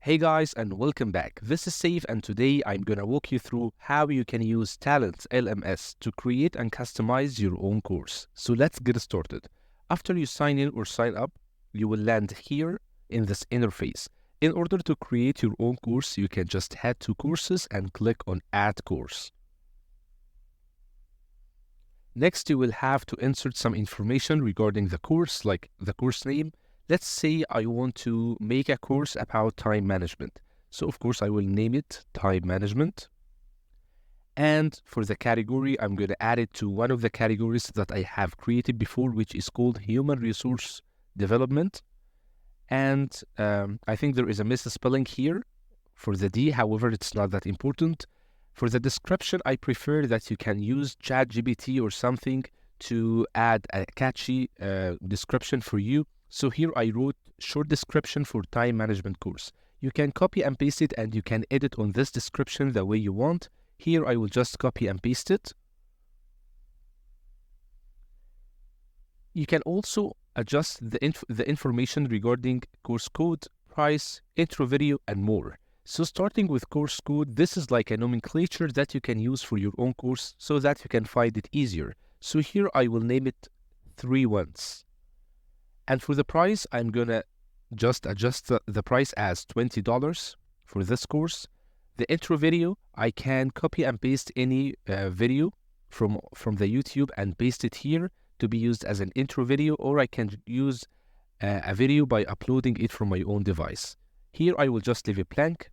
Hey guys, and welcome back. This is Safe, and today I'm gonna walk you through how you can use Talents LMS to create and customize your own course. So let's get started. After you sign in or sign up, you will land here in this interface. In order to create your own course, you can just head to Courses and click on Add Course. Next, you will have to insert some information regarding the course, like the course name. Let's say I want to make a course about time management. So of course I will name it Time Management. And for the category, I'm going to add it to one of the categories that I have created before, which is called Human Resource Development. And I think there is a misspelling here for the D, however, it's not that important. For the description, I prefer that you can use ChatGPT or something to add a catchy description for you. So here I wrote short description for time management course. You can copy and paste it and you can edit on this description the way you want. Here I will just copy and paste it. You can also adjust the information regarding course code, price, intro video, and more. So starting with course code, this is like a nomenclature that you can use for your own course so that you can find it easier. So here I will name it 3-1s. And for the price, I'm gonna just adjust the price as $20 for this course. The intro video, I can copy and paste any video from the YouTube and paste it here to be used as an intro video, or I can use a video by uploading it from my own device. Here I will just leave it blank.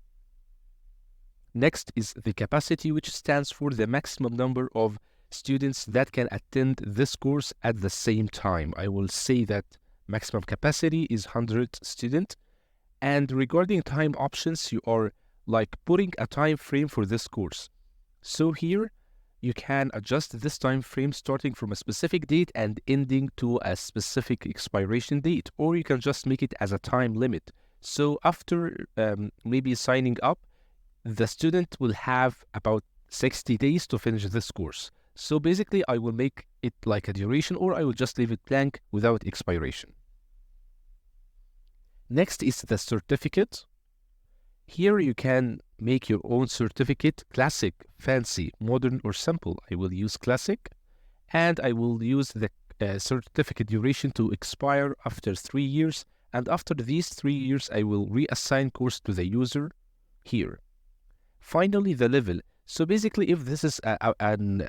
Next is the capacity, which stands for the maximum number of students that can attend this course at the same time. I will say that maximum capacity is 100 students. And regarding time options, you are like putting a time frame for this course. So here you can adjust this time frame starting from a specific date and ending to a specific expiration date, or you can just make it as a time limit. So after maybe signing up, the student will have about 60 days to finish this course. So basically I will make it like a duration, or I will just leave it blank without expiration. Next is the certificate. Here you can make your own certificate, classic, fancy, modern, or simple. I will use classic, and I will use the certificate duration to expire after 3 years. And after these 3 years, I will reassign course to the user here. Finally, the level. So basically, if this is an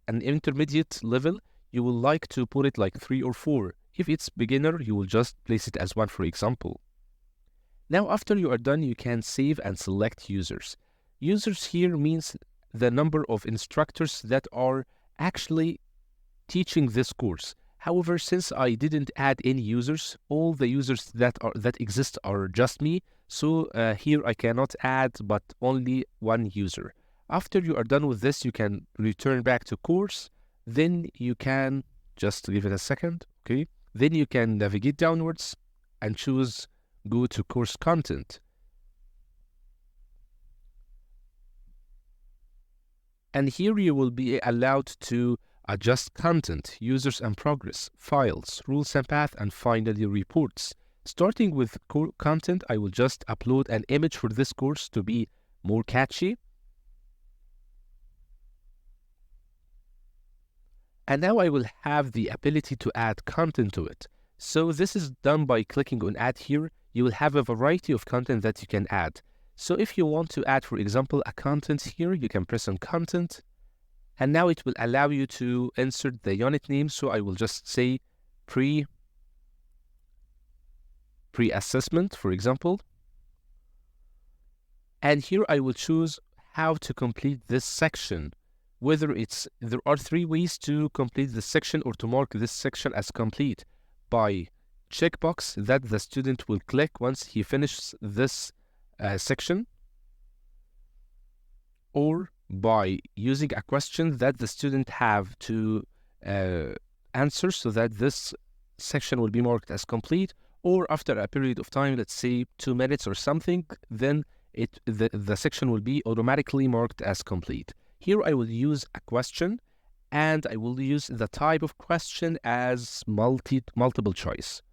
intermediate level, you will like to put it like 3 or 4. If it's beginner, you will just place it as 1, for example. Now, after you are done, you can save and select users. Users here means the number of instructors that are actually teaching this course. However, since I didn't add any users, all the users that exist are just me. So here I cannot add but only 1 user. After you are done with this, you can return back to course. Then you can just give it a second, okay? Then you can navigate downwards and choose go to course content. And here you will be allowed to adjust content, users and progress, files, rules and path, and finally reports. Starting with content, I will just upload an image for this course to be more catchy. And now I will have the ability to add content to it. So this is done by clicking on add here. You will have a variety of content that you can add. So if you want to add, for example, a content here, you can press on content. And now it will allow you to insert the unit name. So I will just say pre-assessment, for example. And here I will choose how to complete this section. There are 3 ways to complete this section or to mark this section as complete: by checkbox that the student will click once he finishes this section, or by using a question that the student have to answer so that this section will be marked as complete, or after a period of time, let's say 2 minutes or something, then the section will be automatically marked as complete. Here I will use a question, and I will use the type of question as multiple choice.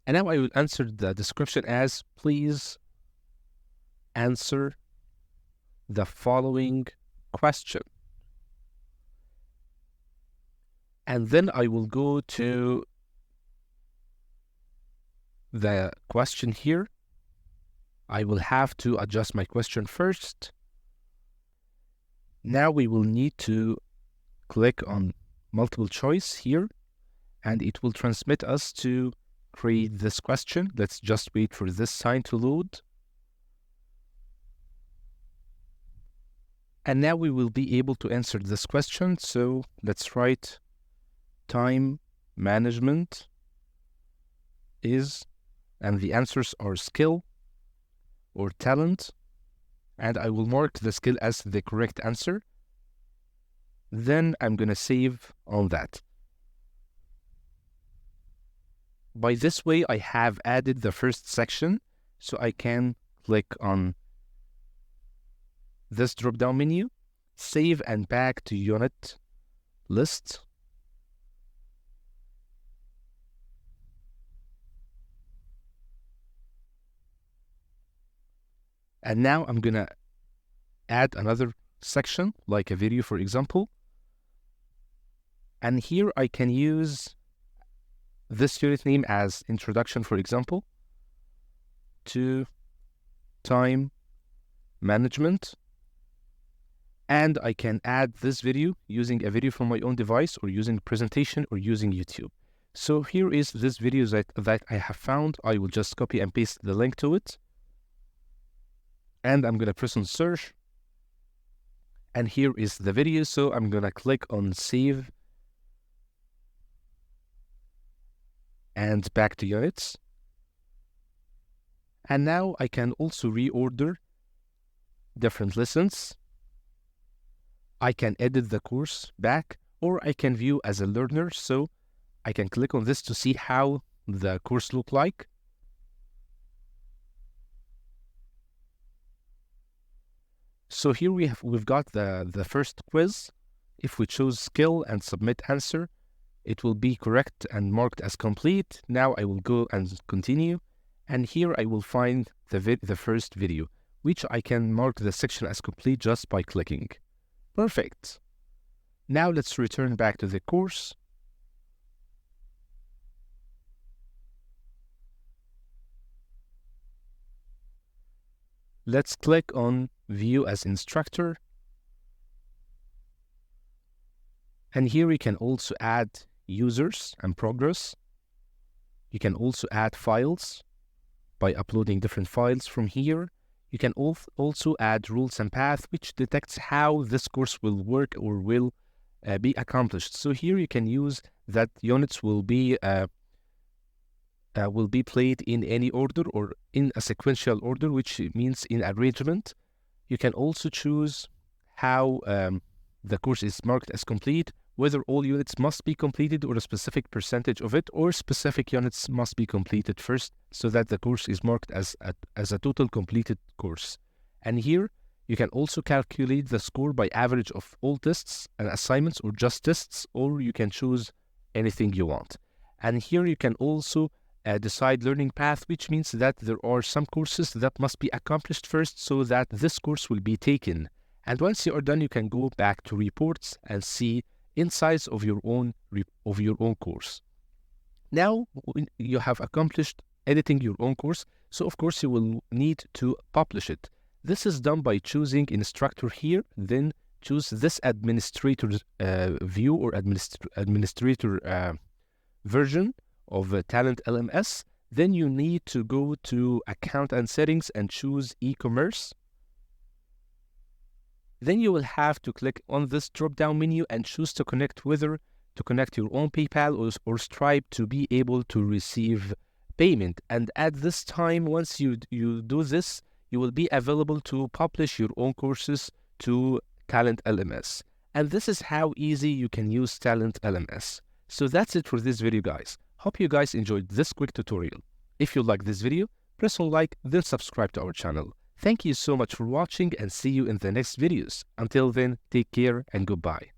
And now I will answer the description as, please answer the following question. And then I will go to the question here. I will have to adjust my question first. Now we will need to click on multiple choice here, and it will transmit us to create this question. Let's just wait for this sign to load. And now we will be able to answer this question. So let's write time management is, and the answers are skill or talent, and I will mark the skill as the correct answer. Then I'm going to save on that. By this way, I have added the first section, so I can click on this drop-down menu, save and back to unit list. And now I'm going to add another section, like a video, for example. And here I can use this unit name as introduction, for example, to time management. And I can add this video using a video from my own device, or using presentation, or using YouTube. So here is this video that I have found. I will just copy and paste the link to it. And I'm going to press on search. And here is the video. So I'm going to click on save and back to units. And now I can also reorder different lessons. I can edit the course back, or I can view as a learner. So I can click on this to see how the course look like. So here we've got the first quiz. If we choose skill and submit answer, it will be correct and marked as complete. Now I will go and continue. And here I will find the first video, which I can mark the section as complete just by clicking. Perfect. Now let's return back to the course. Let's click on View as Instructor. And here we can also add users and progress. You can also add files by uploading different files from here. You can also add rules and path, which detects how this course will work or will be accomplished. So here you can use that units will be played in any order or in a sequential order, which means in arrangement. You can also choose how the course is marked as complete, whether all units must be completed or a specific percentage of it, or specific units must be completed first so that the course is marked as a total completed course. And here you can also calculate the score by average of all tests and assignments, or just tests, or you can choose anything you want. And here you can also decide learning path, which means that there are some courses that must be accomplished first so that this course will be taken. And once you are done, you can go back to reports and see insights of your own course. Now you have accomplished editing your own course, so of course you will need to publish it. This is done by choosing instructor here, then choose this administrator view or administrator version of Talentlms. Then you need to go to account and settings and choose e-commerce. Then you will have to click on this drop-down menu and choose to connect whether to connect your own PayPal or Stripe to be able to receive payment. And at this time, once you do this, you will be available to publish your own courses to Talentlms. And this is how easy you can use Talentlms. So that's it for this video, guys. Hope you guys enjoyed this quick tutorial. If you like this video, press on like, then subscribe to our channel. Thank you so much for watching, and see you in the next videos. Until then, take care and goodbye.